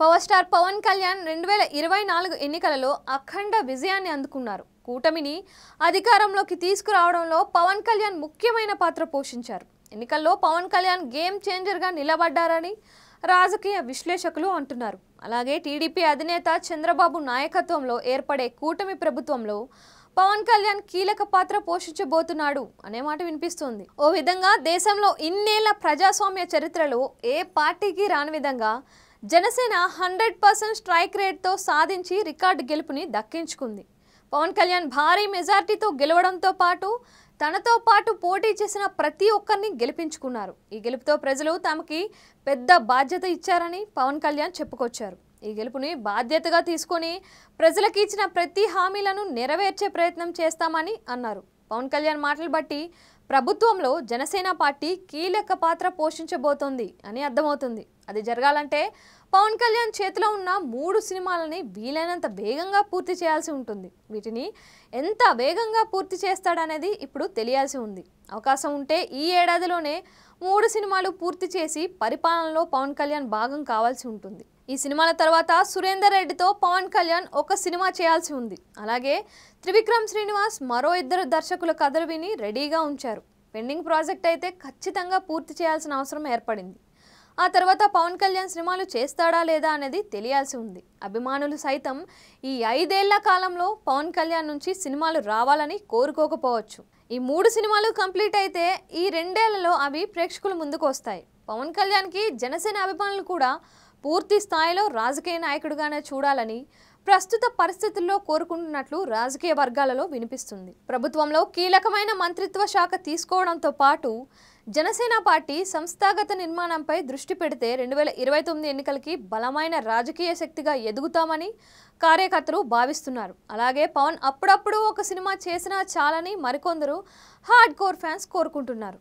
Power star Pawan Kalyan 2024 ఎన్నికలలో అఖండ విజయాన్ని అందుకున్నారు. కూటమిని అధికారంలోకి తీసుకురావడంలో పవన్ కళ్యాణ్ ముఖ్యమైన పాత్ర పోషించారు. ఎన్నికల్లో పవన్ కళ్యాణ్ గేమ్ చేంజర్గా నిలబడ్డారని రాజకీయ విశ్లేషకులు అంటున్నారు. అలాగే టీడీపీ అధినేత చంద్రబాబు నాయకత్వంలో ఏర్పడే కూటమి ప్రభుత్వంలో పవన్ కళ్యాణ్ కీలక పాత్ర పోషించబోతున్నాడు అనే మాట వినిపిస్తుంది. ఓ విధంగా దేశంలో ఇన్నేళ్ల ప్రజాస్వామ్య చరిత్రలో ఏ పార్టీకి రాని విధంగా జనసేన 100% స్ట్రైక్ రేట్తో సాధించి రికార్డు గెలుపుని దక్కించుకుంది. పవన్ కళ్యాణ్ భారీ మెజార్టీతో గెలవడంతో పాటు తనతో పాటు పోటీ చేసిన ప్రతి ఒక్కరిని గెలిపించుకున్నారు. ఈ గెలుపుతో ప్రజలు తమకి పెద్ద బాధ్యత ఇచ్చారని పవన్ కళ్యాణ్ చెప్పుకొచ్చారు. ఈ గెలుపుని బాధ్యతగా తీసుకొని ప్రజలకు ఇచ్చిన ప్రతి హామీలను నెరవేర్చే ప్రయత్నం చేస్తామని అన్నారు. పవన్ కళ్యాణ్ మాటలు బట్టి ప్రభుత్వంలో జనసేన పార్టీ కీలక పాత్ర పోషించబోతోంది అని అర్థమవుతుంది. అది జరగాలంటే పవన్ కళ్యాణ్ చేతిలో ఉన్న 3 సినిమాలని వీలైనంత వేగంగా పూర్తి చేయాల్సి ఉంటుంది. వీటిని ఎంత వేగంగా పూర్తి చేస్తాడనేది ఇప్పుడు తెలియాల్సి ఉంది. అవకాశం ఉంటే ఈ ఏడాదిలోనే 3 సినిమాలు పూర్తి చేసి పరిపాలనలో పవన్ కళ్యాణ్ భాగం కావాల్సి ఉంటుంది. ఈ సినిమాల తర్వాత సురేందర్ రెడ్డితో పవన్ కళ్యాణ్ ఒక సినిమా చేయాల్సి ఉంది. అలాగే త్రివిక్రమ్ శ్రీనివాస్ మరో 2 దర్శకుల కథలు విని రెడీగా ఉంచారు. పెండింగ్ ప్రాజెక్ట్ అయితే ఖచ్చితంగా పూర్తి చేయాల్సిన అవసరం ఏర్పడింది. ఆ తర్వాత పవన్ కళ్యాణ్ సినిమాలు చేస్తాడా లేదా అనేది తెలియాల్సి ఉంది. అభిమానులు సైతం ఈ 5 ఏళ్ల కాలంలో పవన్ కళ్యాణ్ నుంచి సినిమాలు రావాలని కోరుకోకపోవచ్చు. ఈ 3 సినిమాలు కంప్లీట్ అయితే ఈ 2 ఏళ్లలో అవి ప్రేక్షకుల ముందుకు వస్తాయి. పవన్ కళ్యాణ్కి జనసేన అభిమానులు కూడా పూర్తి స్థాయిలో రాజకీయ నాయకుడిగానే చూడాలని ప్రస్తుత పరిస్థితుల్లో కోరుకుంటున్నట్లు రాజకీయ వర్గాలలో వినిపిస్తుంది. ప్రభుత్వంలో కీలకమైన మంత్రిత్వ శాఖ తీసుకోవడంతో పాటు జనసేన పార్టీ సంస్థాగత నిర్మాణంపై దృష్టి పెడితే 2029 ఎన్నికలకి బలమైన రాజకీయ శక్తిగా ఎదుగుతామని కార్యకర్తలు భావిస్తున్నారు. అలాగే పవన్ అప్పుడప్పుడు ఒక సినిమా చేసినా చాలని మరికొందరు హార్డ్ కోర్ ఫ్యాన్స్ కోరుకుంటున్నారు.